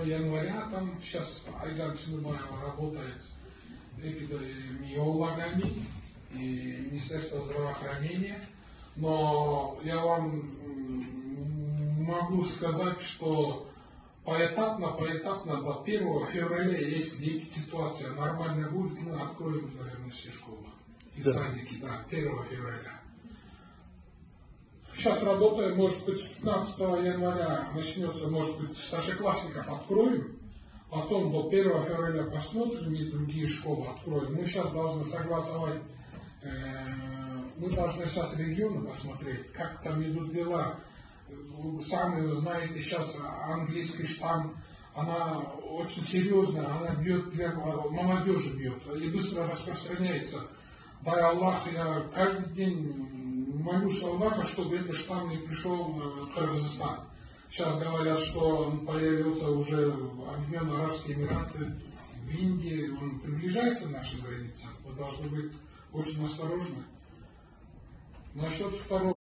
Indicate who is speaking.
Speaker 1: января там сейчас Айдар Чыныбаева работает эпидемиологами и Министерство здравоохранения. Но я вам могу сказать, что поэтапно до 1 февраля, если ситуация нормальная будет, мы откроем, наверное, все школы и садики, да, 1 февраля. Сейчас работаем, может быть, с 15 января начнется, может быть, старшеклассников откроем, потом до 1 февраля посмотрим и другие школы откроем. Мы сейчас должны согласовать, мы должны сейчас регионы посмотреть, как там идут дела. Сами вы знаете, сейчас английский штамм, она очень серьезная, она бьет для молодежи бьет и быстро распространяется. Дай Аллах, я каждый день молюсь Аллаха, чтобы этот штамм не пришел в Кыргызстан. Сейчас говорят, что он появился уже в Объединенные Арабские Эмираты, в Индии, он приближается к нашим границам. Мы должны быть очень осторожны. Насчет второго.